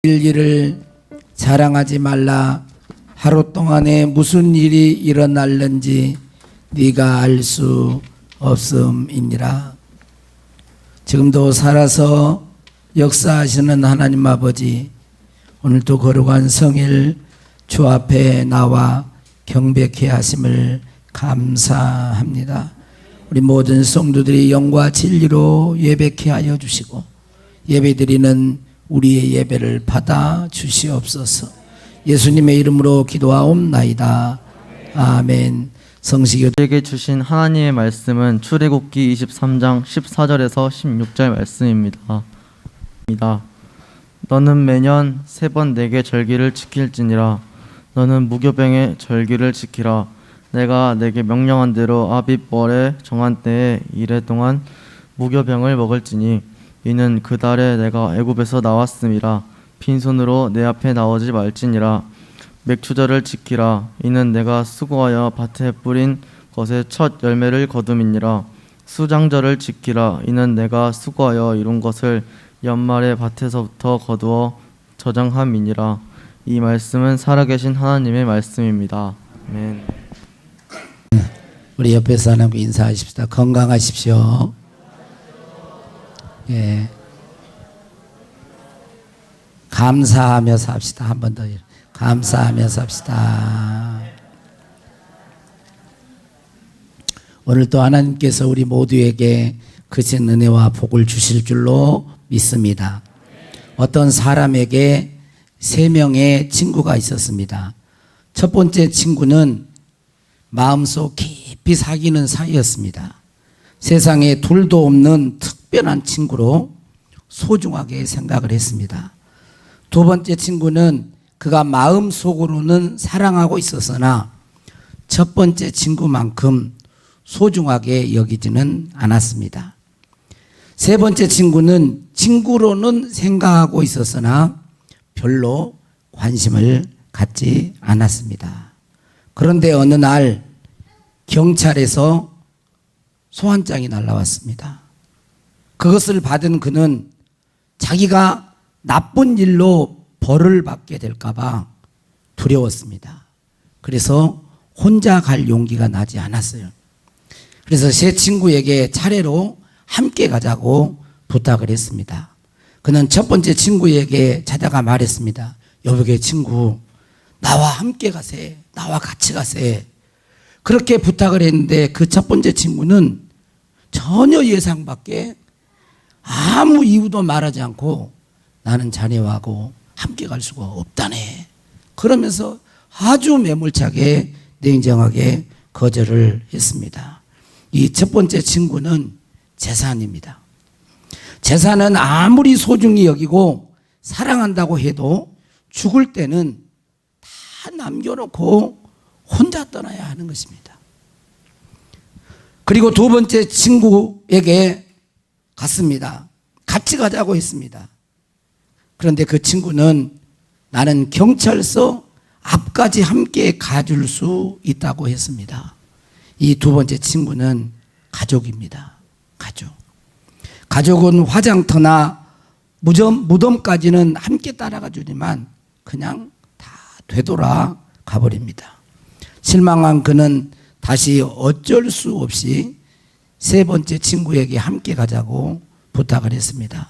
일을 자랑하지 말라. 하루 동안에 무슨 일이 일어날는지 네가 알 수 없음이니라. 지금도 살아서 역사하시는 하나님 아버지, 오늘도 거룩한 성일 주 앞에 나와 경배케 하심을 감사합니다. 우리 모든 성도들이 영과 진리로 예배케 하여 주시고 예배드리는 우리의 예배를 받아 주시옵소서. 예수님의 이름으로 기도하옵나이다. 아멘. 성시교 우리에게 주신 하나님의 말씀은 출애굽기 23장 14절에서 16절 말씀입니다. 너는 매년 3번 내게 절기를 지킬지니라. 너는 무교병의 절기를 지키라. 내가 내게 명령한 대로 아빕 월에 정한 때에 이래 동안 무교병을 먹을지니 이는 그 달에 내가 애굽에서 나왔음이라. 빈손으로 내 앞에 나오지 말지니라. 맥추절을 지키라. 이는 내가 수고하여 밭에 뿌린 것의 첫 열매를 거둠이니라. 수장절을 지키라. 이는 내가 수고하여 이룬 것을 연말에 밭에서부터 거두어 저장함이니라. 이 말씀은 살아계신 하나님의 말씀입니다. 아멘. 우리 옆에 사람과 인사하십시다. 건강하십시오. 예. 감사하며 삽시다. 한 번 더. 감사하며 삽시다. 오늘 또 하나님께서 우리 모두에게 크신 은혜와 복을 주실 줄로 믿습니다. 어떤 사람에게 3명의 친구가 있었습니다. 첫 번째 친구는 마음속 깊이 사귀는 사이였습니다. 세상에 둘도 없는 특별한 친구로 소중하게 생각을 했습니다. 두 번째 친구는 그가 마음속으로는 사랑하고 있었으나 첫 번째 친구만큼 소중하게 여기지는 않았습니다. 세 번째 친구는 친구로는 생각하고 있었으나 별로 관심을 갖지 않았습니다. 그런데 어느 날 경찰에서 소환장이 날라왔습니다. 그것을 받은 그는 자기가 나쁜 일로 벌을 받게 될까봐 두려웠습니다. 그래서 혼자 갈 용기가 나지 않았어요. 그래서 세 친구에게 차례로 함께 가자고 부탁을 했습니다. 그는 첫 번째 친구에게 찾아가 말했습니다. 여보게 친구, 나와 함께 가세. 나와 같이 가세. 그렇게 부탁을 했는데 그 첫 번째 친구는 전혀 예상 밖에 아무 이유도 말하지 않고 나는 자네하고 함께 갈 수가 없다네. 그러면서 아주 매몰차게 냉정하게 거절을 했습니다. 이 첫 번째 친구는 재산입니다. 재산은 아무리 소중히 여기고 사랑한다고 해도 죽을 때는 다 남겨놓고 혼자 떠나야 하는 것입니다. 그리고 두 번째 친구에게 갔습니다. 같이 가자고 했습니다. 그런데 그 친구는 나는 경찰서 앞까지 함께 가줄 수 있다고 했습니다. 이 두 번째 친구는 가족입니다. 가족은 화장터나 무덤까지는 함께 따라가 주지만 그냥 다 되돌아 가버립니다. 실망한 그는 다시 어쩔 수 없이 세 번째 친구에게 함께 가자고 부탁을 했습니다.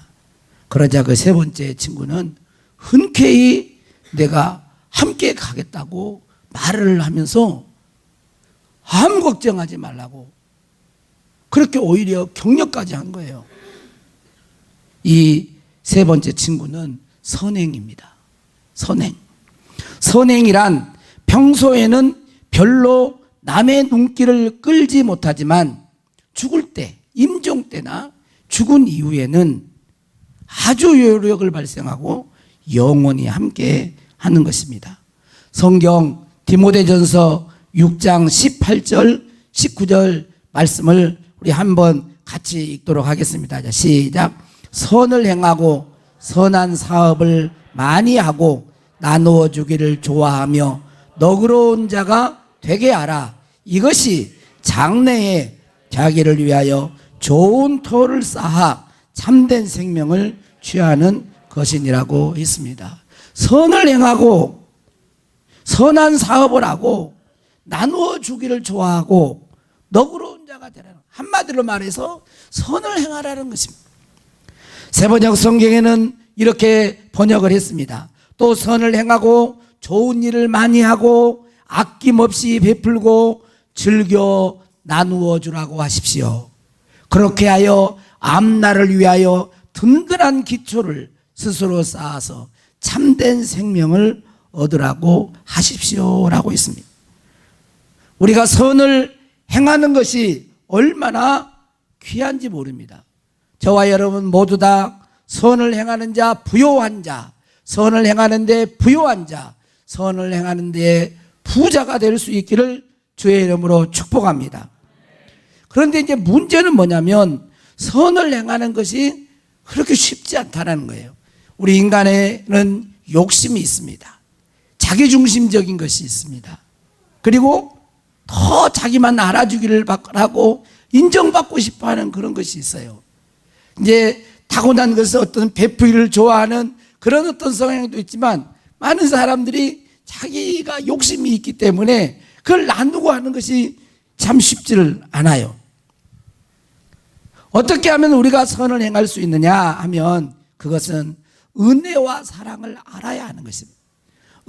그러자 그 세 번째 친구는 흔쾌히 내가 함께 가겠다고 말을 하면서 아무 걱정하지 말라고 그렇게 오히려 격려까지 한 거예요. 이 세 번째 친구는 선행입니다. 선행이란 평소에는 별로 남의 눈길을 끌지 못하지만 죽을 때, 임종 때나 죽은 이후에는 아주 요력을 발생하고 영원히 함께 하는 것입니다. 성경 디모데전서 6장 18절 19절 말씀을 우리 한번 같이 읽도록 하겠습니다. 자, 시작. 선을 행하고 선한 사업을 많이 하고 나누어 주기를 좋아하며 너그러운 자가 되게 하라. 이것이 장래에 자기를 위하여 좋은 터를 쌓아 참된 생명을 취하는 것이니라고 했습니다. 선을 행하고 선한 사업을 하고 나누어 주기를 좋아하고 너그러운 자가 되라는, 한마디로 말해서 선을 행하라는 것입니다. 세번역 성경에는 이렇게 번역을 했습니다. 또 선을 행하고 좋은 일을 많이 하고 아낌없이 베풀고 즐겨 나누어 주라고 하십시오. 그렇게 하여 앞날을 위하여 든든한 기초를 스스로 쌓아서 참된 생명을 얻으라고 하십시오라고 했습니다. 우리가 선을 행하는 것이 얼마나 귀한지 모릅니다. 저와 여러분 모두 다 선을 행하는 자, 부요한 자, 선을 행하는 데 부요한 자, 선을 행하는 데 부자가 될 수 있기를 주의 이름으로 축복합니다. 그런데 이제 문제는 뭐냐면 선을 행하는 것이 그렇게 쉽지 않다는 거예요. 우리 인간에는 욕심이 있습니다. 자기중심적인 것이 있습니다. 그리고 더 자기만 알아주기를 하고 인정받고 싶어하는 그런 것이 있어요. 이제 타고난 것은 어떤 베풀기를 좋아하는 그런 어떤 성향도 있지만 많은 사람들이 자기가 욕심이 있기 때문에 그걸 나누고 하는 것이 참 쉽지를 않아요. 어떻게 하면 우리가 선을 행할 수 있느냐 하면 그것은 은혜와 사랑을 알아야 하는 것입니다.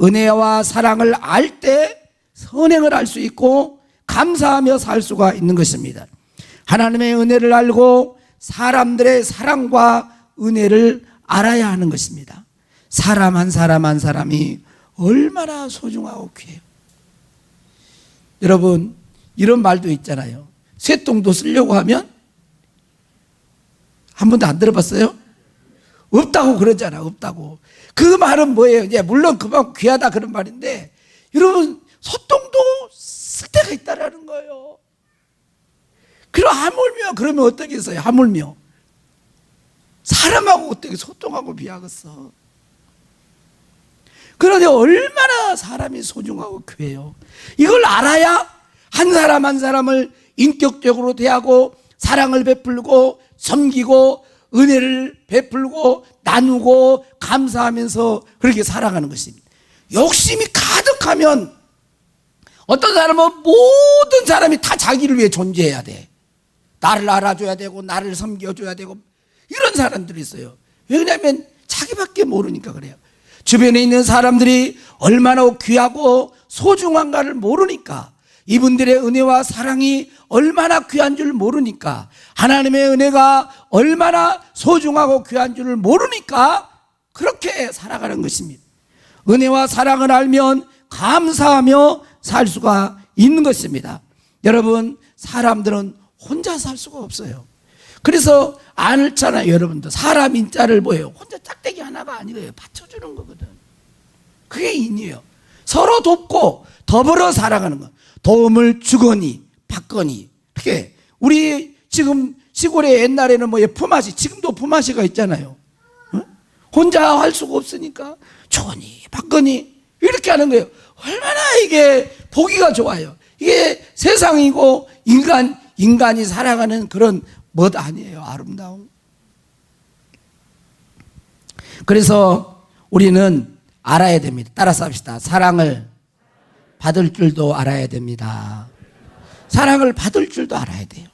은혜와 사랑을 알 때 선행을 할 수 있고 감사하며 살 수가 있는 것입니다. 하나님의 은혜를 알고 사람들의 사랑과 은혜를 알아야 하는 것입니다. 사람 한 사람 한 사람이 얼마나 소중하고 귀해요. 여러분, 이런 말도 있잖아요. 쇠똥도 쓰려고 하면 한 번도 안 들어봤어요? 없다고 그러잖아. 없다고. 그 말은 뭐예요? 이제 물론 그만 귀하다 그런 말인데, 여러분 소똥도 쓸 때가 있다라는 거예요. 그럼 하물며 그러면 어떻겠어요? 하물며 사람하고 어떻게 소똥하고 비하겠어? 그런데 얼마나 사람이 소중하고 귀해요. 이걸 알아야 한 사람 한 사람을 인격적으로 대하고 사랑을 베풀고 섬기고 은혜를 베풀고 나누고 감사하면서 그렇게 살아가는 것입니다. 욕심이 가득하면 어떤 사람은 모든 사람이 다 자기를 위해 존재해야 돼. 나를 알아줘야 되고 나를 섬겨줘야 되고 이런 사람들이 있어요. 왜냐하면 자기밖에 모르니까 그래요. 주변에 있는 사람들이 얼마나 귀하고 소중한가를 모르니까, 이분들의 은혜와 사랑이 얼마나 귀한 줄 모르니까, 하나님의 은혜가 얼마나 소중하고 귀한 줄을 모르니까 그렇게 살아가는 것입니다. 은혜와 사랑을 알면 감사하며 살 수가 있는 것입니다. 여러분, 사람들은 혼자 살 수가 없어요. 그래서 알잖아요. 여러분들 사람 인자를 뭐예요? 혼자 짝대기 하나가 아니래요. 받쳐주는 거거든. 그게 인이에요. 서로 돕고 더불어 살아가는 거. 도움을 주거니 받거니. 그게 우리 지금 시골에 옛날에는 뭐 품앗이, 지금도 품앗이가 있잖아요. 응? 혼자 할 수가 없으니까 주거니 받거니 이렇게 하는 거예요. 얼마나 이게 보기가 좋아요. 이게 세상이고 인간이 살아가는 그런 멋 아니에요. 아름다움. 그래서 우리는 알아야 됩니다. 따라서 합시다. 사랑을 받을 줄도 알아야 됩니다. 사랑을 받을 줄도 알아야 돼요.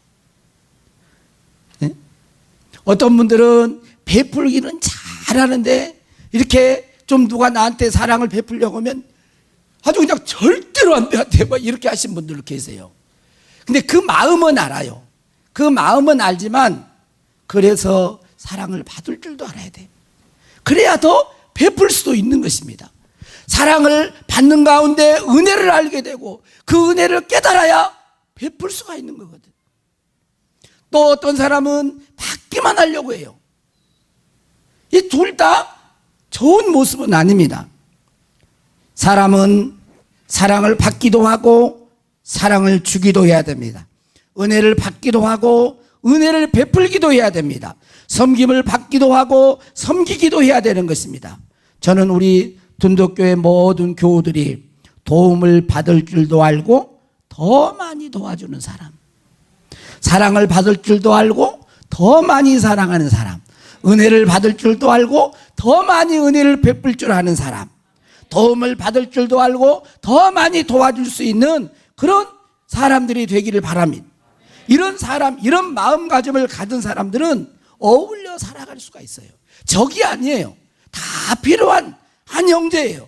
네? 어떤 분들은 베풀기는 잘하는데 이렇게 좀 누가 나한테 사랑을 베풀려고 하면 아주 그냥 절대로 안 돼. 막 이렇게 하신 분들 계세요. 근데 그 마음은 알아요. 그 마음은 알지만 그래서 사랑을 받을 줄도 알아야 돼요. 그래야 더 베풀 수도 있는 것입니다. 사랑을 받는 가운데 은혜를 알게 되고 그 은혜를 깨달아야 베풀 수가 있는 거거든. 또 어떤 사람은 받기만 하려고 해요. 이 둘 다 좋은 모습은 아닙니다. 사람은 사랑을 받기도 하고 사랑을 주기도 해야 됩니다. 은혜를 받기도 하고 은혜를 베풀기도 해야 됩니다. 섬김을 받기도 하고 섬기기도 해야 되는 것입니다. 저는 우리 둔덕교회 모든 교우들이 도움을 받을 줄도 알고 더 많이 도와주는 사람, 사랑을 받을 줄도 알고 더 많이 사랑하는 사람, 은혜를 받을 줄도 알고 더 많이 은혜를 베풀 줄 아는 사람, 도움을 받을 줄도 알고 더 많이 도와줄 수 있는 그런 사람들이 되기를 바랍니다. 이런 사람, 이런 마음가짐을 가진 사람들은 어울려 살아갈 수가 있어요. 적이 아니에요. 다 필요한 한 형제예요.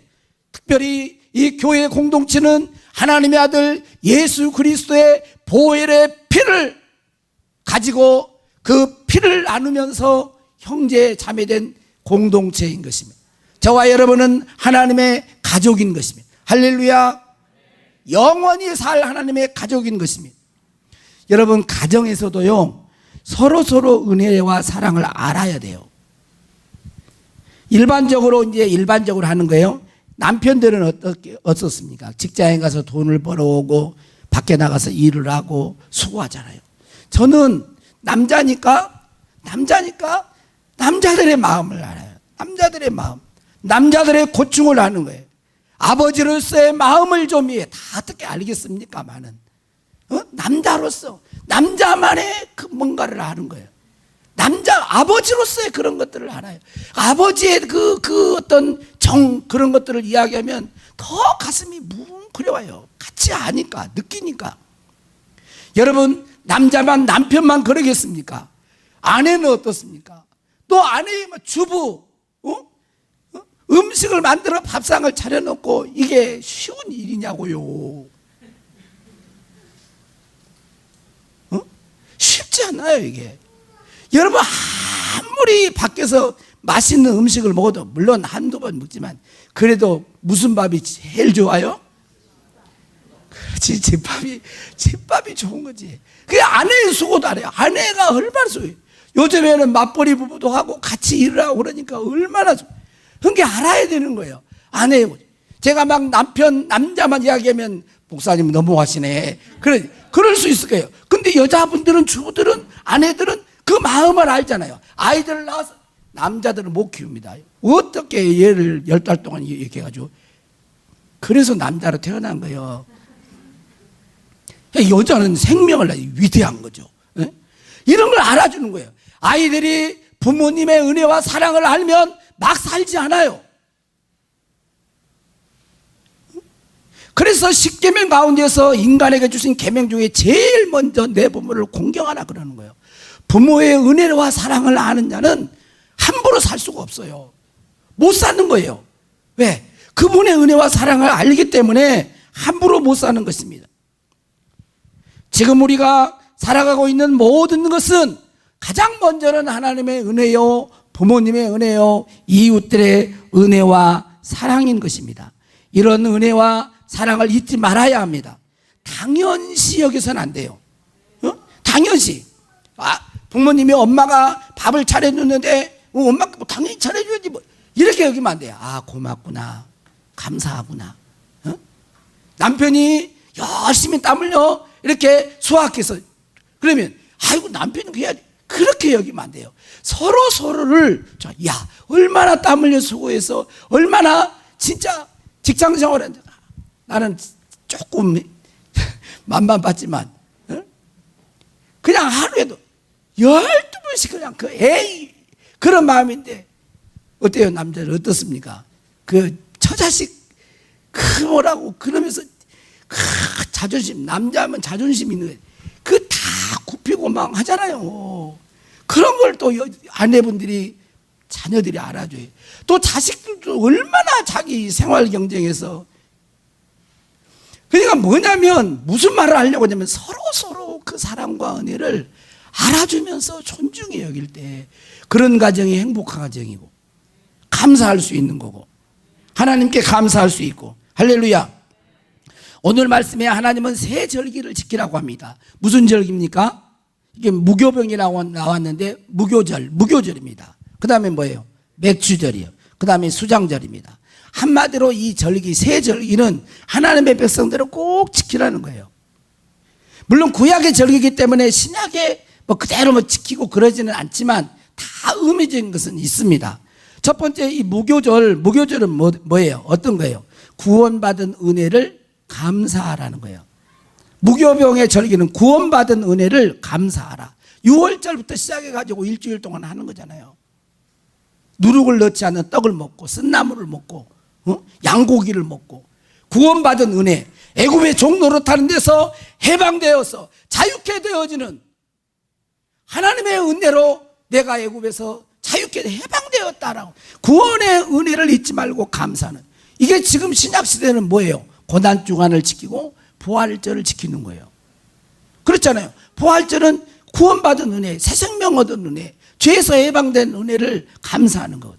특별히 이 교회 공동체는 하나님의 아들 예수 그리스도의 보혈의 피를 가지고 그 피를 나누면서 형제 자매된 공동체인 것입니다. 저와 여러분은 하나님의 가족인 것입니다. 할렐루야. 영원히 살 하나님의 가족인 것입니다. 여러분, 가정에서도요, 서로 은혜와 사랑을 알아야 돼요. 일반적으로 하는 거예요. 남편들은 어떻습니까? 직장에 가서 돈을 벌어오고 밖에 나가서 일을 하고 수고하잖아요. 저는 남자니까 남자들의 마음을 알아요. 남자들의 마음, 남자들의 고충을 아는 거예요. 아버지로서의 마음을 좀 다 어떻게 알겠습니까만은, 남자로서 남자만의 그 뭔가를 아는 거예요. 아버지로서의 그런 것들을 알아요. 아버지의 그 어떤 그런 것들을 이야기하면 더 가슴이 뭉클해와요. 같이 아니까, 느끼니까. 여러분, 남편만 그러겠습니까? 아내는 어떻습니까? 또 아내의 주부, 음식을 만들어 밥상을 차려놓고 이게 쉬운 일이냐고요. 쉽지 않아요, 이게. 여러분, 아무리 밖에서 맛있는 음식을 먹어도, 물론 한두 번 먹지만, 그래도 무슨 밥이 제일 좋아요? 그렇지, 집밥이 좋은 거지. 그게 아내의 수고도 안 해요. 아내가 얼마나 수고해요. 요즘에는 맞벌이 부부도 하고 같이 일을 하고 그러니까 얼마나 그게 알아야 되는 거예요. 아내의. 제가 막 남자만 이야기하면 목사님 너무하시네. 그럴 수 있을 거예요. 근데 여자분들은, 주부들은, 아내들은 그 마음을 알잖아요. 아이들을 낳아서 남자들은 못 키웁니다. 어떻게 얘를 10달 동안 이렇게 해가지고. 그래서 남자로 태어난 거예요. 여자는 생명을 위대한 거죠. 이런 걸 알아주는 거예요. 아이들이 부모님의 은혜와 사랑을 알면 막 살지 않아요. 그래서 10계명 가운데서 인간에게 주신 계명 중에 제일 먼저 내 부모를 공경하라 그러는 거예요. 부모의 은혜와 사랑을 아는 자는 함부로 살 수가 없어요. 못 사는 거예요. 왜? 그분의 은혜와 사랑을 알기 때문에 함부로 못 사는 것입니다. 지금 우리가 살아가고 있는 모든 것은 가장 먼저는 하나님의 은혜요, 부모님의 은혜요, 이웃들의 은혜와 사랑인 것입니다. 이런 은혜와 사랑을 잊지 말아야 합니다. 당연시 여기서는 안 돼요. 당연시. 부모님이 엄마가 밥을 차려줬는데 엄마가 당연히 차려줘야지 뭐 이렇게 여기면 안 돼요. 고맙구나, 감사하구나. 남편이 열심히 땀 흘려 이렇게 수학해서 그러면 아이고 남편은 그렇게 여기면 안 돼요. 서로를 얼마나 땀 흘려 수고해서 얼마나 진짜 직장 생활을 나는 조금 맛만 봤지만 그냥 하루에도 12번씩 그냥 그런 마음인데 어때요? 남자들 어떻습니까? 처자식 뭐라고 그러면서 자존심, 남자면 자존심 있는 거예요. 다 굽히고 막 하잖아요. 그런 걸 또 아내분들이, 자녀들이 알아줘요. 또 자식들도 얼마나 자기 생활 경쟁에서. 그러니까 뭐냐면, 무슨 말을 하려고 하냐면 서로 그 사랑과 은혜를 알아주면서 존중해 여길 때 그런 가정이 행복한 가정이고 감사할 수 있는 거고 하나님께 감사할 수 있고. 할렐루야. 오늘 말씀에 하나님은 새 절기를 지키라고 합니다. 무슨 절기입니까? 이게 무교병이라고 나왔는데 무교절입니다. 그 다음에 뭐예요? 맥주절이요. 그 다음에 수장절입니다. 한마디로 이 절기, 새 절기는 하나님의 백성들을 꼭 지키라는 거예요. 물론 구약의 절기이기 때문에 신약에 그대로 지키고 그러지는 않지만 다 의미적인 것은 있습니다. 첫 번째 이 무교절은 뭐예요? 어떤 거예요? 구원받은 은혜를 감사하라는 거예요. 무교병의 절기는 구원받은 은혜를 감사하라. 6월절부터 시작해가지고 일주일 동안 하는 거잖아요. 누룩을 넣지 않는 떡을 먹고 쓴나물을 먹고 양고기를 먹고 구원받은 은혜, 애굽의 종 노릇하는 데서 해방되어서 자유케 되어지는 하나님의 은혜로 내가 애굽에서 자유케 해방되었다라고 구원의 은혜를 잊지 말고 감사하는, 이게 지금 신약시대는 뭐예요? 고난주간을 지키고 부활절을 지키는 거예요. 그렇잖아요. 부활절은 구원받은 은혜, 새 생명 얻은 은혜, 죄에서 해방된 은혜를 감사하는 것.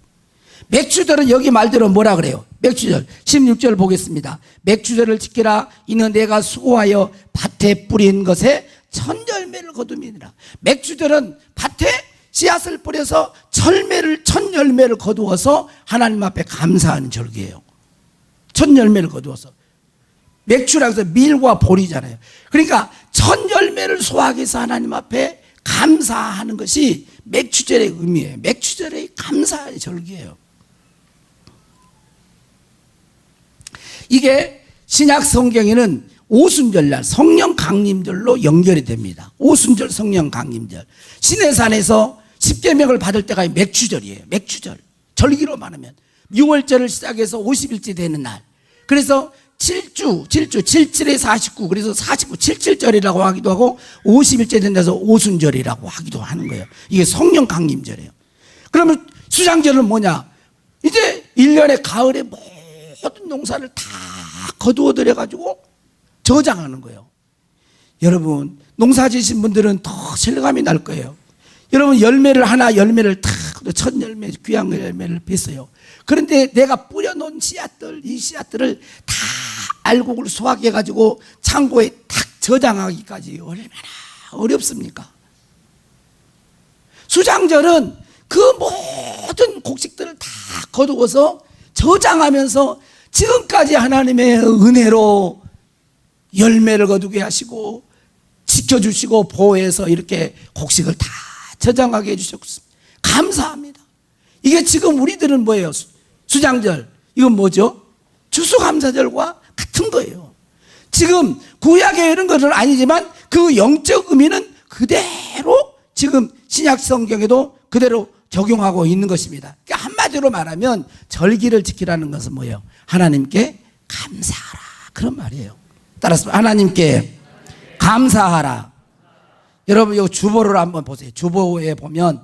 맥주절은 여기 말대로 뭐라 그래요? 맥주절 16절 보겠습니다. 맥주절을 지키라. 이는 내가 수고하여 밭에 뿌린 것에 천열매를 거둠이니라. 맥주절은 밭에 씨앗을 뿌려서 천열매를 거두어서 하나님 앞에 감사하는 절기예요. 천열매를 거두어서. 맥주라고 해서 밀과 보리잖아요. 그러니까 천열매를 소화하기 위해서 하나님 앞에 감사하는 것이 맥주절의 의미예요. 맥주절의 감사의 절기예요. 이게 신약 성경에는 오순절날 성령 강림절로 연결이 됩니다. 오순절 성령 강림절. 시내산에서 십계명을 받을 때가 맥주절이에요. 맥주절. 절기로 말하면 6월절을 시작해서 50일째 되는 날. 그래서 7일에 49, 그래서 49, 77절이라고 하기도 하고 50일째 된 데서 오순절이라고 하기도 하는 거예요. 이게 성령 강림절이에요. 그러면 수장절은 뭐냐? 이제 1년의 가을에 모든 농사를 다 거두어들여 가지고 저장하는 거예요. 여러분, 농사 지신 분들은 더 실감이 날 거예요. 여러분, 열매를 탁 첫 열매, 귀한 열매를 뺐어요. 그런데 내가 뿌려놓은 씨앗들, 이 씨앗들을 다 알곡을 소화해 가지고 창고에 탁 저장하기까지 얼마나 어렵습니까? 수장절은 그 모든 곡식들을 다 거두어서 저장하면서 지금까지 하나님의 은혜로 열매를 거두게 하시고 지켜주시고 보호해서 이렇게 곡식을 다 저장하게 해주셨습니다. 감사합니다. 이게 지금 우리들은 뭐예요? 수장절, 이건 뭐죠? 추수감사절과 같은 거예요. 지금 구약에 이런 것은 아니지만 그 영적 의미는 그대로 지금 신약 성경에도 그대로 적용하고 있는 것입니다. 그러니까 한마디로 말하면 절기를 지키라는 것은 뭐예요? 하나님께 감사하라, 그런 말이에요. 따라서 하나님께 감사하라. 여러분, 이 주보를 한번 보세요. 주보에 보면,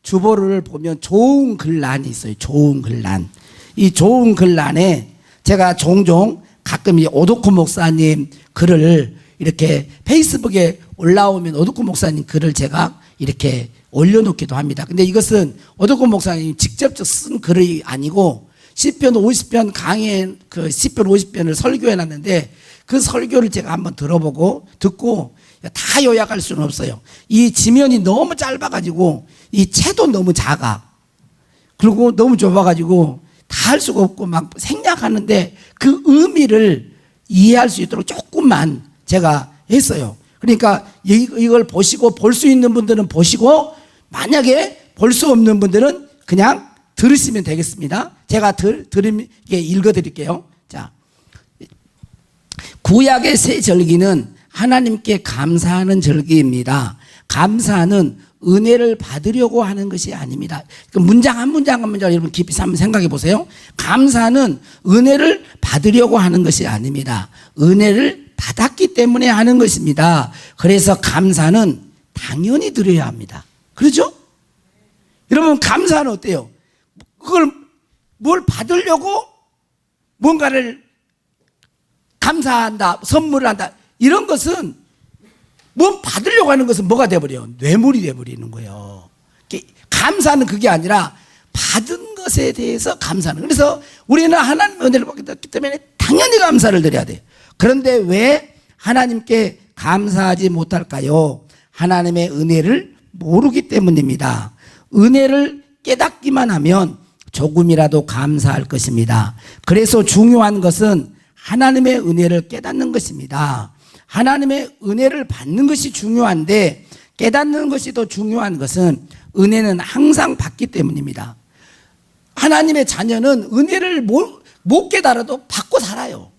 주보를 보면 좋은 글란이 있어요. 좋은 글란. 이 좋은 글란에 제가 종종 가끔 이 오덕구 목사님 글을 이렇게 페이스북에 올라오면 오덕구 목사님 글을 제가 이렇게 올려놓기도 합니다. 근데 이것은 오덕구 목사님 직접 쓴 글이 아니고 시편 50편 강의, 그 시편 50편을 설교해 놨는데 그 설교를 제가 한번 듣고 다 요약할 수는 없어요. 이 지면이 너무 짧아가지고 이 채도 너무 작아. 그리고 너무 좁아가지고 다 할 수가 없고 막 생략하는데 그 의미를 이해할 수 있도록 조금만 제가 했어요. 그러니까 이걸 보시고, 볼 수 있는 분들은 보시고, 만약에 볼 수 없는 분들은 그냥 들으시면 되겠습니다. 제가 읽어드릴게요. 자, 구약의 새 절기는 하나님께 감사하는 절기입니다. 감사는 은혜를 받으려고 하는 것이 아닙니다. 그 문장 한 문장 한 문장 여러분 깊이 한번 생각해 보세요. 감사는 은혜를 받으려고 하는 것이 아닙니다. 은혜를 받았기 때문에 하는 것입니다. 그래서 감사는 당연히 드려야 합니다. 그렇죠? 여러분, 감사는 어때요? 그걸 뭘 받으려고 뭔가를 감사한다, 선물을 한다, 이런 것은 뭐 받으려고 하는 것은 뭐가 돼버려요? 뇌물이 돼버리는 거예요. 감사는 그게 아니라 받은 것에 대해서 감사하는. 그래서 우리는 하나님의 은혜를 받기 때문에 당연히 감사를 드려야 돼요. 그런데 왜 하나님께 감사하지 못할까요? 하나님의 은혜를 모르기 때문입니다. 은혜를 깨닫기만 하면 조금이라도 감사할 것입니다. 그래서 중요한 것은 하나님의 은혜를 깨닫는 것입니다. 하나님의 은혜를 받는 것이 중요한데 깨닫는 것이 더 중요한 것은 은혜는 항상 받기 때문입니다. 하나님의 자녀는 은혜를 못 깨달아도 받고 살아요.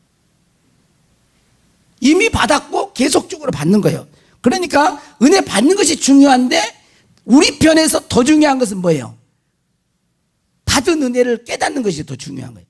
이미 받았고 계속적으로 받는 거예요. 그러니까 은혜 받는 것이 중요한데 우리 편에서 더 중요한 것은 뭐예요? 받은 은혜를 깨닫는 것이 더 중요한 거예요.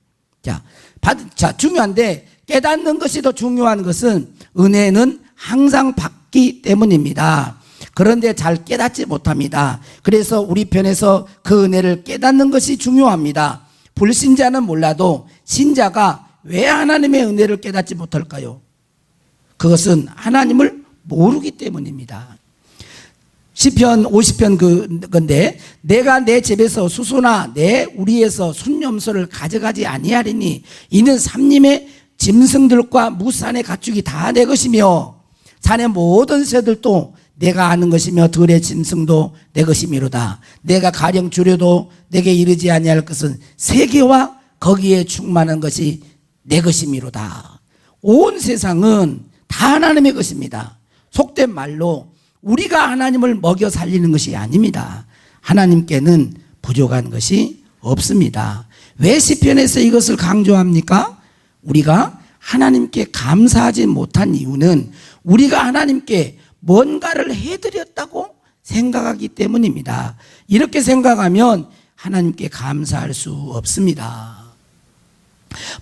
자, 중요한데 깨닫는 것이 더 중요한 것은 은혜는 항상 받기 때문입니다. 그런데 잘 깨닫지 못합니다. 그래서 우리 편에서 그 은혜를 깨닫는 것이 중요합니다. 불신자는 몰라도 신자가 왜 하나님의 은혜를 깨닫지 못할까요? 그것은 하나님을 모르기 때문입니다. 시편 50편 건데 내가 내 집에서 수소나 내 우리에서 순염소를 가져가지 아니하리니 이는 삼림의 짐승들과 무산의 가축이 다 내 것이며 산의 모든 새들도 내가 아는 것이며 들의 짐승도 내 것이미로다. 내가 가령 주려도 내게 이르지 아니할 것은 세계와 거기에 충만한 것이 내 것이미로다. 온 세상은 다 하나님의 것입니다. 속된 말로 우리가 하나님을 먹여 살리는 것이 아닙니다. 하나님께는 부족한 것이 없습니다. 왜 시편에서 이것을 강조합니까? 우리가 하나님께 감사하지 못한 이유는 우리가 하나님께 뭔가를 해드렸다고 생각하기 때문입니다. 이렇게 생각하면 하나님께 감사할 수 없습니다.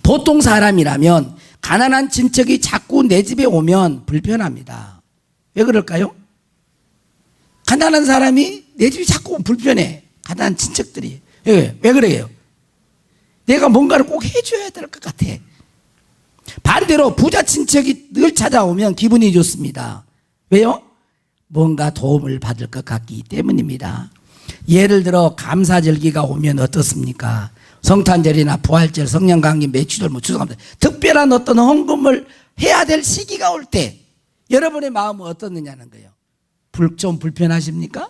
보통 사람이라면 가난한 친척이 자꾸 내 집에 오면 불편합니다. 왜 그럴까요? 가난한 사람이 내 집이 자꾸 불편해. 가난한 친척들이. 왜 그래요? 내가 뭔가를 꼭 해줘야 될 것 같아. 반대로 부자 친척이 늘 찾아오면 기분이 좋습니다. 왜요? 뭔가 도움을 받을 것 같기 때문입니다. 예를 들어 감사절기가 오면 어떻습니까? 성탄절이나 부활절, 성령강림, 매추절, 추수감사 특별한 어떤 헌금을 해야 될 시기가 올 때 여러분의 마음은 어떻느냐는 거예요. 좀 불편하십니까?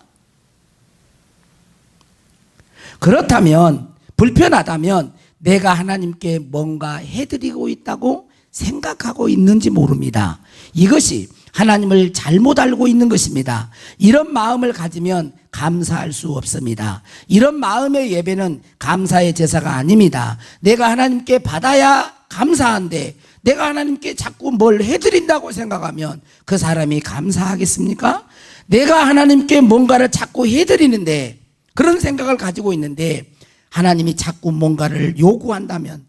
그렇다면 불편하다면 내가 하나님께 뭔가 해드리고 있다고 생각하고 있는지 모릅니다. 이것이 하나님을 잘못 알고 있는 것입니다. 이런 마음을 가지면 감사할 수 없습니다. 이런 마음의 예배는 감사의 제사가 아닙니다. 내가 하나님께 받아야 감사한데 내가 하나님께 자꾸 뭘 해드린다고 생각하면 그 사람이 감사하겠습니까? 내가 하나님께 뭔가를 자꾸 해드리는데 그런 생각을 가지고 있는데 하나님이 자꾸 뭔가를 요구한다면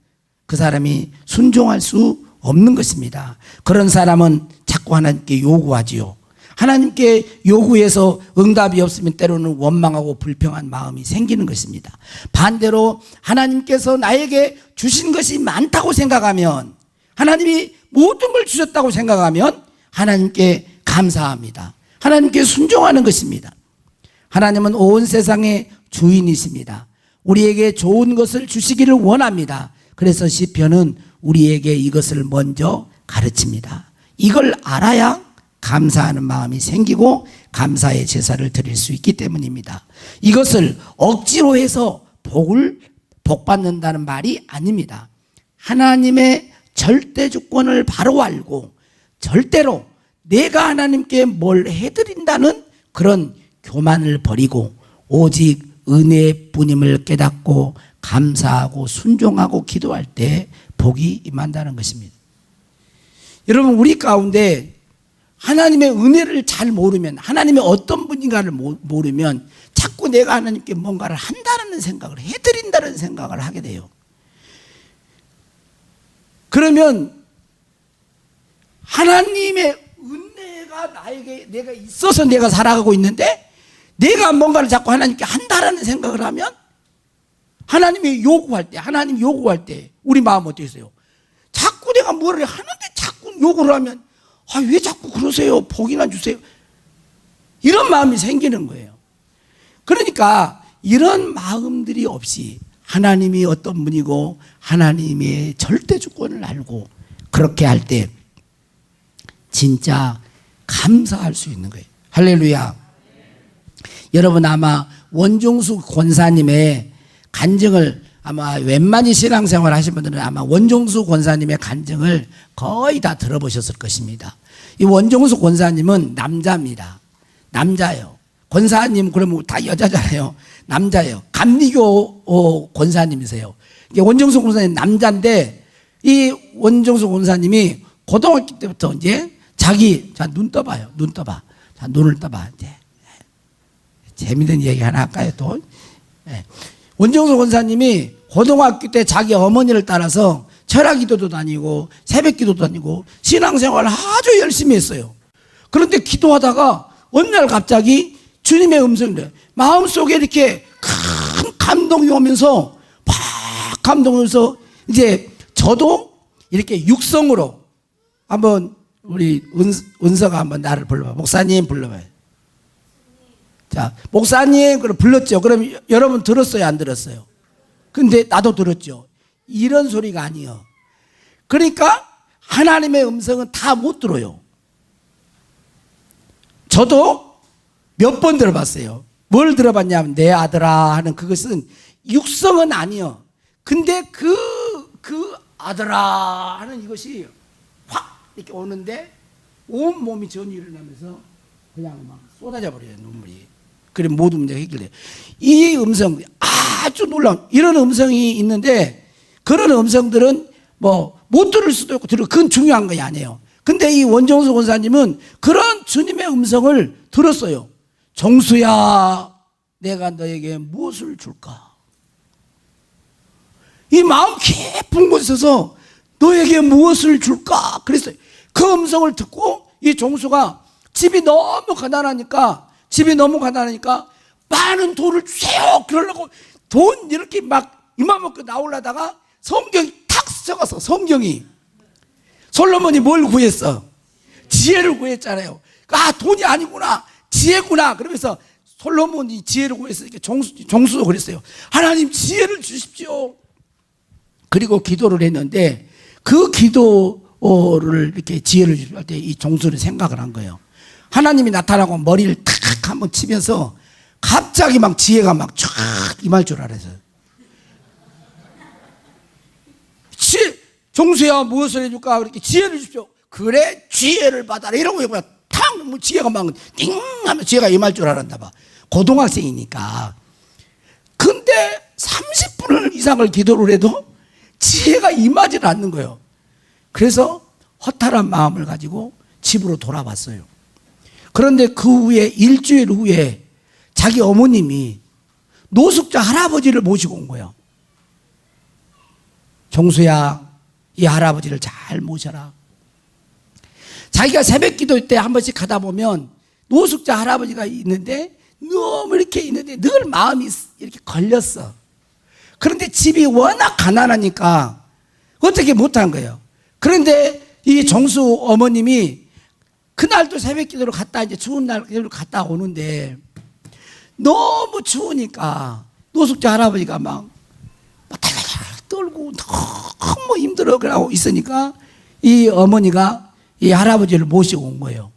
그 사람이 순종할 수 없는 것입니다. 그런 사람은 자꾸 하나님께 요구하지요. 하나님께 요구해서 응답이 없으면 때로는 원망하고 불평한 마음이 생기는 것입니다. 반대로 하나님께서 나에게 주신 것이 많다고 생각하면 하나님이 모든 걸 주셨다고 생각하면 하나님께 감사합니다. 하나님께 순종하는 것입니다. 하나님은 온 세상의 주인이십니다. 우리에게 좋은 것을 주시기를 원합니다. 그래서 시편은 우리에게 이것을 먼저 가르칩니다. 이걸 알아야 감사하는 마음이 생기고 감사의 제사를 드릴 수 있기 때문입니다. 이것을 억지로 해서 복 받는다는 말이 아닙니다. 하나님의 절대 주권을 바로 알고 절대로 내가 하나님께 뭘 해드린다는 그런 교만을 버리고 오직 은혜뿐임을 깨닫고 감사하고 순종하고 기도할 때 복이 임한다는 것입니다. 여러분, 우리 가운데 하나님의 은혜를 잘 모르면, 하나님의 어떤 분인가를 모르면 자꾸 내가 하나님께 뭔가를 한다는 생각을, 해드린다는 생각을 하게 돼요. 그러면 하나님의 은혜가 나에게 내가 있어서 내가 살아가고 있는데 내가 뭔가를 자꾸 하나님께 한다라는 생각을 하면 하나님이 요구할 때 우리 마음 어떻게 했어요? 자꾸 내가 뭐를 하는데 자꾸 요구를 하면 왜 자꾸 그러세요? 복이나 주세요. 이런 마음이 생기는 거예요. 그러니까 이런 마음들이 없이 하나님이 어떤 분이고 하나님의 절대 주권을 알고 그렇게 할 때 진짜 감사할 수 있는 거예요. 할렐루야. 여러분 아마 원종수 권사님의 간증을 아마 웬만히 신앙생활 하신 분들은 아마 원종수 권사님의 간증을 거의 다 들어보셨을 것입니다. 이 원종수 권사님은 남자입니다. 남자예요. 권사님 그러면 다 여자잖아요. 남자예요. 감리교 권사님이세요. 원종수 권사님 남자인데 이 원종수 권사님이 고등학교 때부터 이제 눈 떠봐요. 눈 떠봐. 눈을 떠봐. 이제 재밌는 얘기 하나 할까요 또? 원정수 권사님이 고등학교 때 자기 어머니를 따라서 철학기도도 다니고 새벽기도도 다니고 신앙생활을 아주 열심히 했어요. 그런데 기도하다가 어느 날 갑자기 주님의 음성이 마음속에 이렇게 큰 감동이 오면서 막 감동이 오면서 이제 저도 이렇게 육성으로 한번 우리 은서가 한번 나를 불러봐. 목사님 불러봐요. 자, 목사님 그럼 불렀죠. 그럼 여러분 들었어요, 안 들었어요? 근데 나도 들었죠. 이런 소리가 아니에요. 그러니까 하나님의 음성은 다 못 들어요. 저도 몇 번 들어봤어요. 뭘 들어봤냐면 내 아들아 하는 그것은 육성은 아니에요. 근데 그 아들아 하는 이것이 확 이렇게 오는데 온 몸이 전이 일어나면서 그냥 막 쏟아져 버려요, 눈물이. 그래 모든 문제가 해결돼요. 이 음성 아주 놀라운 이런 음성이 있는데 그런 음성들은 뭐 못 들을 수도 있고 들을 그건 중요한 거 아니에요. 근데 이 원정수 권사님은 그런 주님의 음성을 들었어요. 정수야, 내가 너에게 무엇을 줄까? 이 마음 깊은 곳에서 너에게 무엇을 줄까? 그랬어요. 그 음성을 듣고 이 종수가 집이 너무 가난하니까 많은 돈을 주세요. 그러려고 돈 이렇게 막 이만큼 나오려다가 성경이 탁 적었어. 성경이. 솔로몬이 뭘 구했어? 지혜를 구했잖아요. 아, 돈이 아니구나. 지혜구나. 그러면서 솔로몬이 지혜를 구했으니까 종수도 그랬어요. 하나님 지혜를 주십시오. 그리고 기도를 했는데 그 기도를 이렇게 지혜를 할 때 이 종수는 생각을 한 거예요. 하나님이 나타나고 머리를 탁 한번 치면서 갑자기 막 지혜가 막 쫙 임할 줄 알았어요. 종수야 무엇을 해줄까? 그렇게 지혜를 주십시오. 그래 지혜를 받아라 이러고 그냥 탁 뭐 지혜가 막 띵 하면 지혜가 임할 줄 알았나 봐. 고등학생이니까. 근데 30분 이상을 기도를 해도 지혜가 임하지 않는 거예요. 그래서 허탈한 마음을 가지고 집으로 돌아왔어요. 그런데 그 후에 일주일 후에 자기 어머님이 노숙자 할아버지를 모시고 온 거예요. 종수야, 이 할아버지를 잘 모셔라. 자기가 새벽 기도 때 한 번씩 가다 보면 노숙자 할아버지가 있는데 너무 이렇게 있는데 늘 마음이 이렇게 걸렸어. 그런데 집이 워낙 가난하니까 어떻게 못한 거예요. 그런데 이 종수 어머님이 그날도 새벽 기도를 갔다 이제 추운 날 갔다 오는데 너무 추우니까 노숙자 할아버지가 막 달달달 떨고 너무 힘들어 그러고 있으니까 이 어머니가 이 할아버지를 모시고 온 거예요.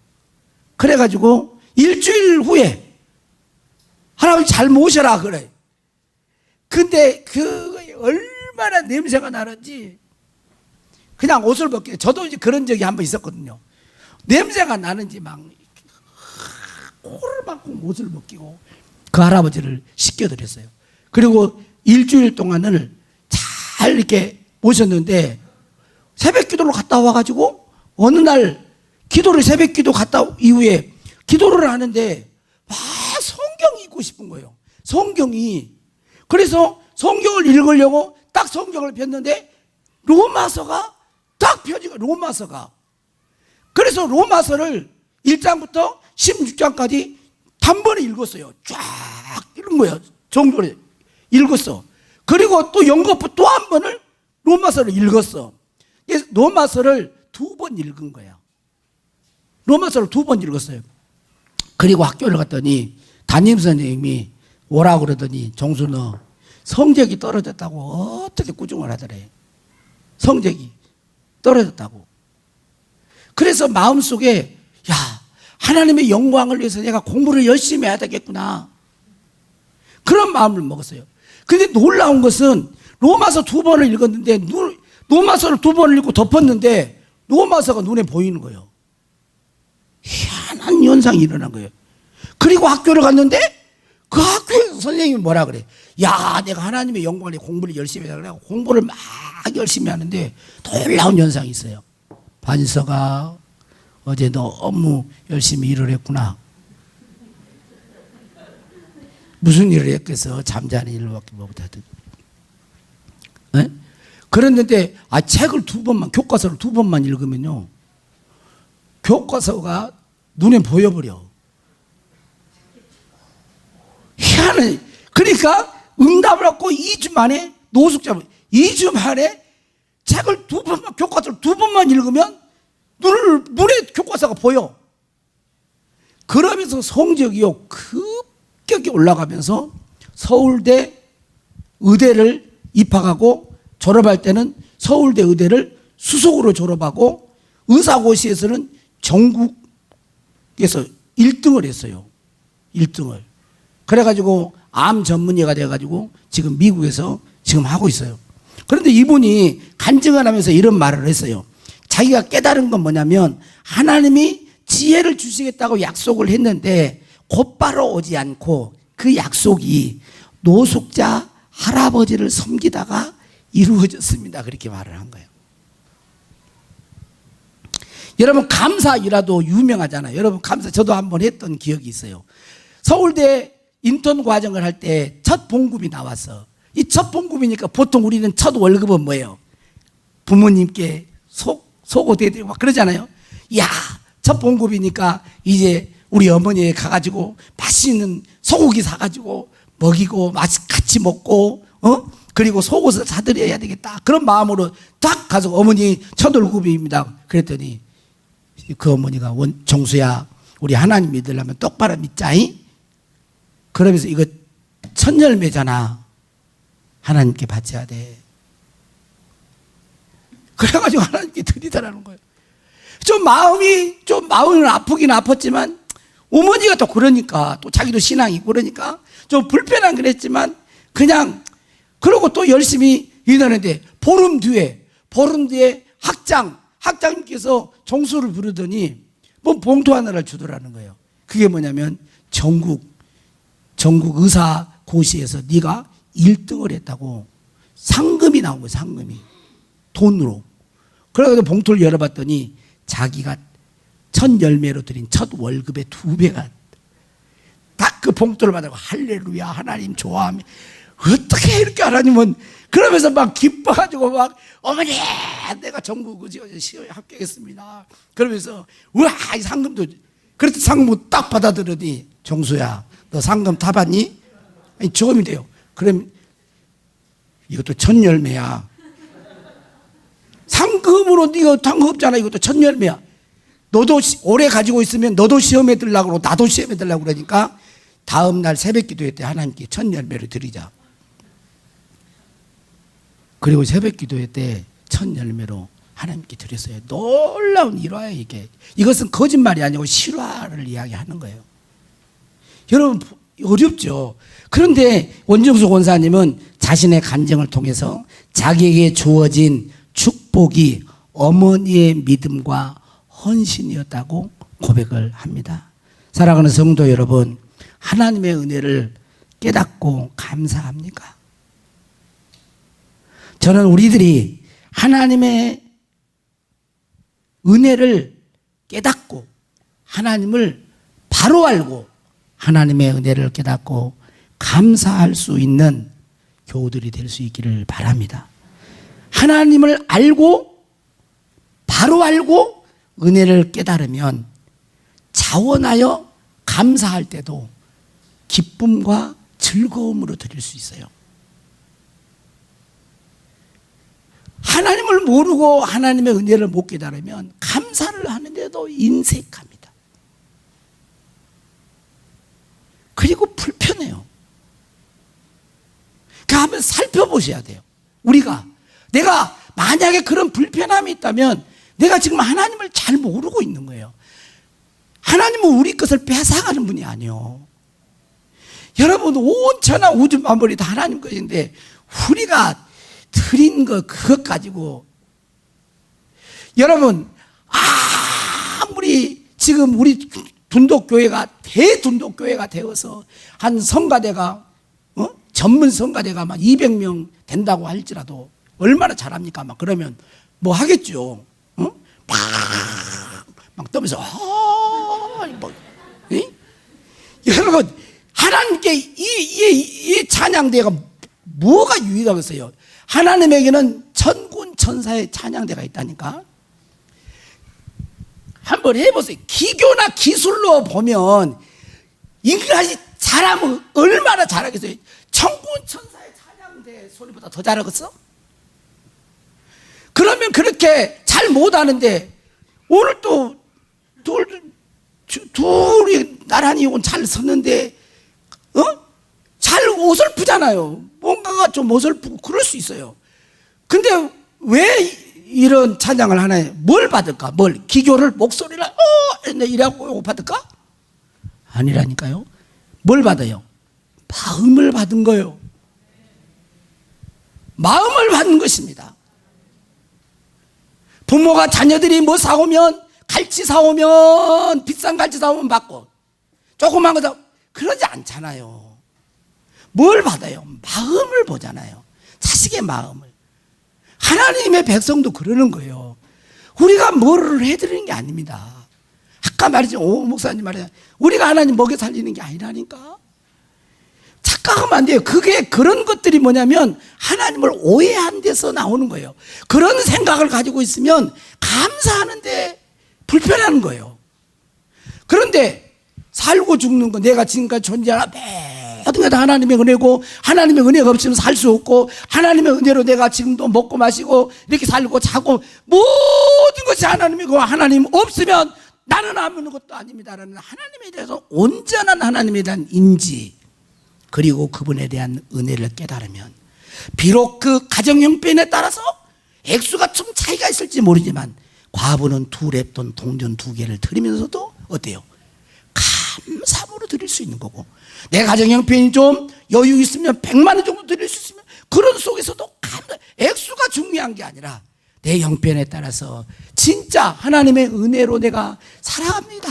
그래가지고 일주일 후에 할아버지 잘 모셔라 그래. 근데 그 얼마나 냄새가 나는지 그냥 옷을 벗게. 저도 이제 그런 적이 한 번 있었거든요. 냄새가 나는지 막 코를 막고 옷을 벗기고 그 할아버지를 씻겨드렸어요. 그리고 일주일 동안을 잘 이렇게 모셨는데 새벽 기도를 갔다 와가지고 어느 날 기도를 새벽 기도 갔다 이후에 기도를 하는데 막 성경이 읽고 싶은 거예요. 성경이. 그래서 성경을 읽으려고 딱 성경을 폈는데 로마서가 딱 펴지고 로마서가. 그래서 로마서를 1장부터 16장까지 단번에 읽었어요. 쫙 읽은 거예요. 정도로 읽었어. 그리고 또 연거푸 또 한 번을 로마서를 읽었어. 그래서 로마서를 2번 읽은 거야. 로마서를 2번 읽었어요. 그리고 학교를 갔더니 담임 선생님이 오라고 그러더니 종수 너 성적이 떨어졌다고 어떻게 꾸중을 하더래. 성적이 떨어졌다고. 그래서 마음속에 야 하나님의 영광을 위해서 내가 공부를 열심히 해야 되겠구나. 그런 마음을 먹었어요. 근데 놀라운 것은 로마서 2번을 읽었는데 로마서를 2번을 읽고 덮었는데 로마서가 눈에 보이는 거예요. 희한한 현상이 일어난 거예요. 그리고 학교를 갔는데 그 학교에서 선생님이 뭐라 그래. 야 내가 하나님의 영광을 위해 공부를 열심히 해야 그래. 공부를 막 열심히 하는데 놀라운 현상이 있어요. 반서가 어제 너무 열심히 일을 했구나. 무슨 일을 했겠어? 잠자는 일밖에 못하든. 네? 그랬는데 책을 교과서를 2번만 읽으면요, 교과서가 눈에 보여버려. 희한해. 그러니까 응답을 받고 2주 만에 노숙자분 2주 만에 책을 교과서를 2번만 읽으면 눈에 교과서가 보여. 그러면서 성적이요 급격히 올라가면서 서울대 의대를 입학하고, 졸업할 때는 서울대 의대를 수석으로 졸업하고, 의사고시에서는 전국에서 1등을 했어요. 1등을. 그래가지고 암 전문의가 돼가지고 지금 미국에서 지금 하고 있어요. 그런데 이분이 간증을 하면서 이런 말을 했어요. 자기가 깨달은 건 뭐냐면, 하나님이 지혜를 주시겠다고 약속을 했는데 곧바로 오지 않고 그 약속이 노숙자 할아버지를 섬기다가 이루어졌습니다. 그렇게 말을 한 거예요. 여러분, 감사이라도 유명하잖아요. 여러분, 감사 저도 한번 했던 기억이 있어요. 서울대 인턴 과정을 할 때 첫 봉급이 나왔어. 이 첫 봉급이니까 보통 우리는 첫 월급은 뭐예요? 부모님께 소고대드리고 막 그러잖아요. 야, 첫 봉급이니까 이제 우리 어머니에 가가지고 맛있는 소고기 사가지고 먹이고 같이 먹고, 그리고 속옷을 사드려야 되겠다. 그런 마음으로 딱 가서 어머니 첫 월급입니다. 그랬더니 그 어머니가 정수야, 우리 하나님 믿으려면 똑바로 믿자이. 그러면서 이거 첫 열매잖아. 하나님께 바쳐야 돼. 그래가지고 하나님께 드리더라는 거예요. 마음은 아프긴 아팠지만, 어머니가 또 그러니까, 또 자기도 신앙이 그러니까 좀 불편한 그랬지만, 그냥 그러고 또 열심히 일하는데, 보름 뒤에 학장님께서 종수를 부르더니 뭐 봉투 하나를 주더라는 거예요. 그게 뭐냐면 전국 의사고시에서 네가 1등을 했다고 상금이 나온 거예요. 상금이 돈으로. 그래가지고 봉투를 열어봤더니 자기가 첫 열매로 드린 첫 월급의 2배가 딱 그 봉투를 받아고, 할렐루야, 하나님 좋아하며, 어떻게 이렇게 하나님은, 그러면서 막 기뻐가지고 막, 어머니 내가 전국 시험에 합격했습니다. 그러면서 우와, 이 상금도, 그래서 상금 딱 받아들더니, 정수야 너 상금 타봤니? 아니, 저금이 돼요. 그럼 이것도 첫 열매야. 상금으로 이거 상금 없잖아. 이것도 첫 열매야. 너도 오래 가지고 있으면 너도 시험에 들라고 그러고 나도 시험에 들라고 그러니까 다음 날 새벽 기도회 때 하나님께 첫 열매를 드리자. 그리고 새벽 기도회 때 첫 열매로 하나님께 드렸어요. 놀라운 일화예요, 이게. 이것은 거짓말이 아니고 실화를 이야기하는 거예요. 여러분, 어렵죠. 그런데 원정수 권사님은 자신의 간증을 통해서 자기에게 주어진 축복이 어머니의 믿음과 헌신이었다고 고백을 합니다. 사랑하는 성도 여러분, 하나님의 은혜를 깨닫고 감사합니까? 저는 우리들이 하나님의 은혜를 깨닫고 하나님을 바로 알고 하나님의 은혜를 깨닫고 감사할 수 있는 교우들이 될 수 있기를 바랍니다. 하나님을 알고 바로 알고 은혜를 깨달으면 자원하여 감사할 때도 기쁨과 즐거움으로 드릴 수 있어요. 하나님을 모르고 하나님의 은혜를 못 깨달으면 감사를 하는데도 인색합니다. 그리고 불편해요. 그러니까 한번 살펴보셔야 돼요. 내가 만약에 그런 불편함이 있다면 내가 지금 하나님을 잘 모르고 있는 거예요. 하나님은 우리 것을 뺏어가는 분이 아니에요. 여러분, 온 천하 우주 만물이 다 하나님 것인데 우리가 드린 그것 가지고, 여러분, 아무리 지금 우리 둔독교회가 대둔독교회가 되어서 한 성가대가 전문 성가대가 막 200명 된다고 할지라도 얼마나 잘합니까? 막 그러면 뭐 하겠죠. 막 떠면서 여러분, 하나님께 이 찬양대가 뭐가 유일하겠어요? 하나님에게는 천군 천사의 찬양대가 있다니까. 한번 해보세요. 기교나 기술로 보면 인간이 잘하면 얼마나 잘하겠어요? 천군 천사의 찬양대 소리보다 더 잘하겠어? 그러면 그렇게 잘 못하는데 오늘 또 둘이 나란히 잘 섰는데 잘 어설프잖아요. 뭔가가 좀 어설프고 그럴 수 있어요. 근데 왜 이런 찬양을 하나요? 뭘 받을까? 기교를 목소리를 이라고 받을까? 아니라니까요. 뭘 받아요? 마음을 받은 거예요. 마음을 받는 것입니다. 부모가 자녀들이 뭐 사오면 갈치 사오면 비싼 갈치 사오면 받고 조그만 거 사오면 그러지 않잖아요. 뭘 받아요? 마음을 보잖아요. 자식의 마음을. 하나님의 백성도 그러는 거예요. 우리가 뭐를 해드리는 게 아닙니다. 아까 말했지, 오 목사님 말이야. 우리가 하나님 먹여 살리는 게 아니라니까. 착각하면 안 돼요. 그게 그런 것들이 뭐냐면 하나님을 오해한 데서 나오는 거예요. 그런 생각을 가지고 있으면 감사하는데 불편한 거예요. 그런데 살고 죽는 거, 내가 지금까지 존재하나 모든 게 다 하나님의 은혜고, 하나님의 은혜가 없으면 살 수 없고, 하나님의 은혜로 내가 지금도 먹고 마시고 이렇게 살고 자고 모든 것이 하나님이고, 하나님 없으면 나는 아무것도 아닙니다라는 하나님에 대해서 온전한 하나님에 대한 인지, 그리고 그분에 대한 은혜를 깨달으면, 비록 그 가정 형편에 따라서 액수가 좀 차이가 있을지 모르지만 과부는 2랩돈 동전 2개를 드리면서도 어때요? 감사함으로 드릴 수 있는 거고, 내 가정 형편이 좀 여유 있으면 100만 원 정도 드릴 수 있으면 그런 속에서도 액수가 중요한 게 아니라 내 형편에 따라서 진짜 하나님의 은혜로 내가 사랑합니다.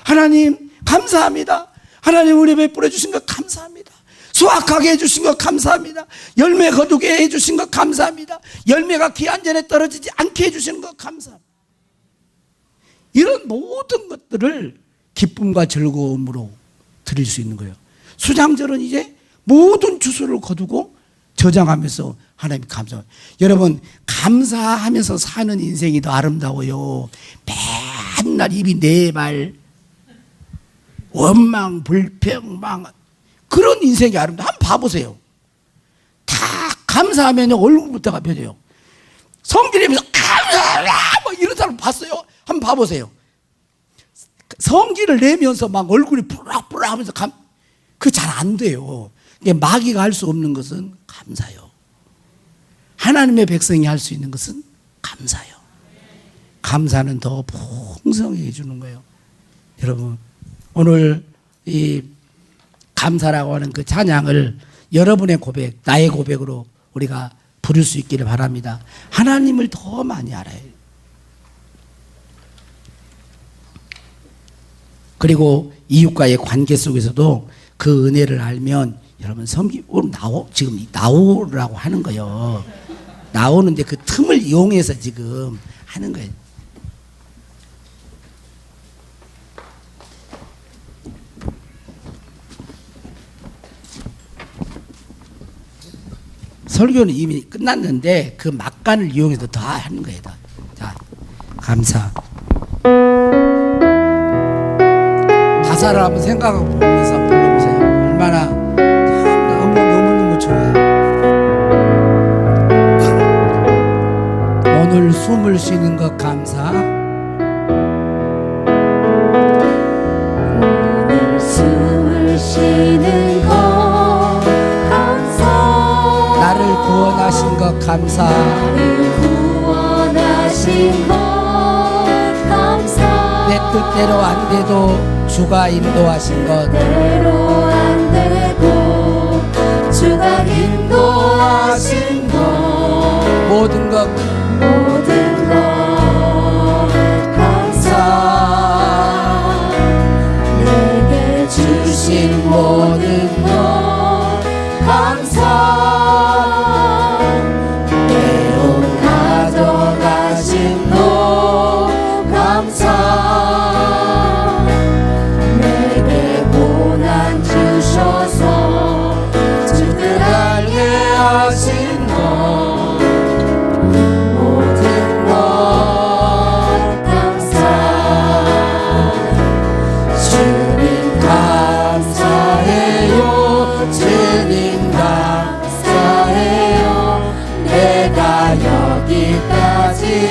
하나님 감사합니다. 하나님 은혜 베풀어 주신 것 감사합니다. 수확하게 해주신 것 감사합니다. 열매 거두게 해주신 것 감사합니다. 열매가 기한 전에 떨어지지 않게 해주신 것 감사합니다. 이런 모든 것들을 기쁨과 즐거움으로 드릴 수 있는 거예요. 수장절은 이제 모든 주소를 거두고 저장하면서 하나님 감사합니다. 여러분, 감사하면서 사는 인생이 더 아름다워요. 맨날 입이 네발 원망 불평망 그런 인생이 아름다워. 한번 봐보세요. 다 감사하면 얼굴부터가 펴져요. 성질내면서 감사합니다 뭐 이런 사람 봤어요? 한번 봐보세요. 성질을 내면서 막 얼굴이 뿌락뿌락 하면서 그 잘 안 돼요. 마귀가 할 수 없는 것은 감사요. 하나님의 백성이 할 수 있는 것은 감사요. 감사는 더 풍성하게 해주는 거예요. 여러분, 오늘 이 감사라고 하는 그 찬양을 여러분의 고백, 나의 고백으로 우리가 부를 수 있기를 바랍니다. 하나님을 더 많이 알아야 해요. 그리고 이웃과의 관계 속에서도 그 은혜를 알면 여러분 지금 나오라고 하는 거예요. 나오는데 그 틈을 이용해서 지금 하는 거예요. 설교는 이미 끝났는데 그 막간을 이용해서 더 하는 거예요. 자, 감사. 가사를 한번 생각하고 보면서 불러보세요. 얼마나 참 너무너무 좋아요. 오늘 숨을 쉬는 것 감사. 오늘 숨을 쉬는 것 감사. 나를 구원하신 것 감사. 나를 구원하신 것 감사. 내 뜻대로 안 돼도 주가 인도하신 것. 대로 안 되고 주가 인도하신 것. 모든 것 감사. 내게 주신 모든 것 감사. 때론 가져가신 것 감사. 내게 고난 주셔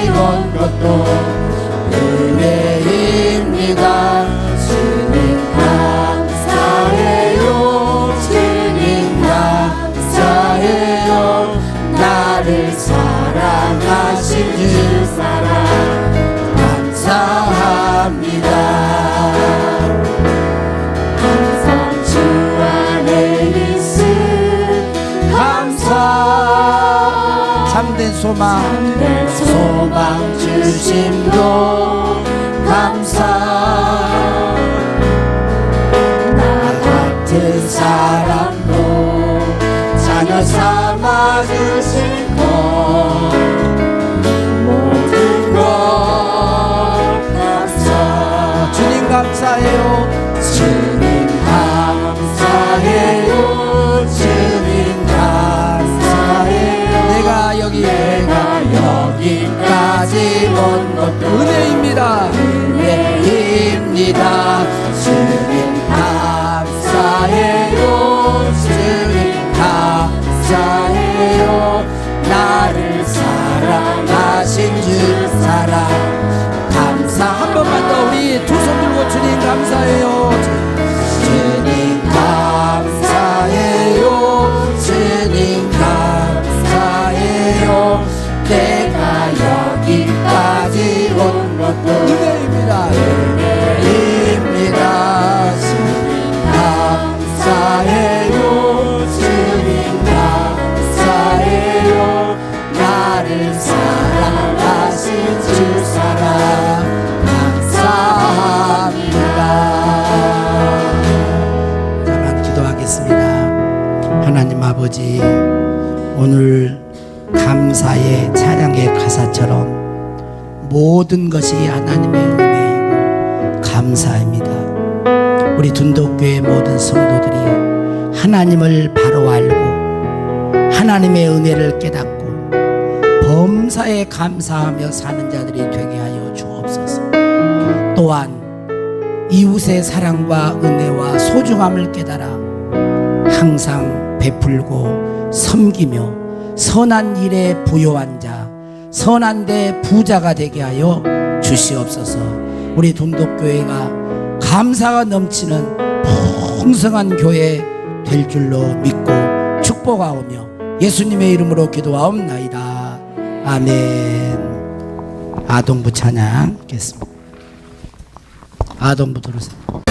온 것도 은혜입니다. 주님 감사해요. 주님 감사해요. 나를 사랑하신 주 사랑 감사합니다. 항상 주 안에 있음 감사. 참된 소망 소망 주심도 감사. 나 같은 사람도 자녀 삼아 주신 것 모든 것 감사. 주님 감사해요. 주님 감사해요. 주님 감사해요. 내가 여기까지 온 것도 은혜입니다. 은혜입니다. 주님 감사해요. 주님 감사해요. 나를 사랑하신 주 사랑 감사. 한 번만 더 우리 두 손 들고 주님 감사해요. 주님 감사해요. 주님 감사해요. 내가 여기까지 온 것도 은혜입니다. 은혜입니다. 주님 감사해요. 주님 감사해요. 나를 사랑하신 주 사랑 감사합니다. 잠깐 기도하겠습니다. 하나님 아버지, 오늘 감사의 찬양의 가사처럼 모든 것이 하나님의 은혜이고 감사입니다. 우리 둔덕교회 모든 성도들이 하나님을 바로 알고 하나님의 은혜를 깨닫고 범사에 감사하며 사는 자들이 되게 하여 주옵소서. 또한 이웃의 사랑과 은혜와 소중함을 깨달아 항상 베풀고 섬기며 선한 일에 부요한 자, 선한 데 부자가 되게 하여 주시옵소서. 우리 돈독교회가 감사가 넘치는 풍성한 교회 될 줄로 믿고 축복하오며 예수님의 이름으로 기도하옵나이다. 아멘. 아동부 찬양 하겠습니다. 아동부 들으세요.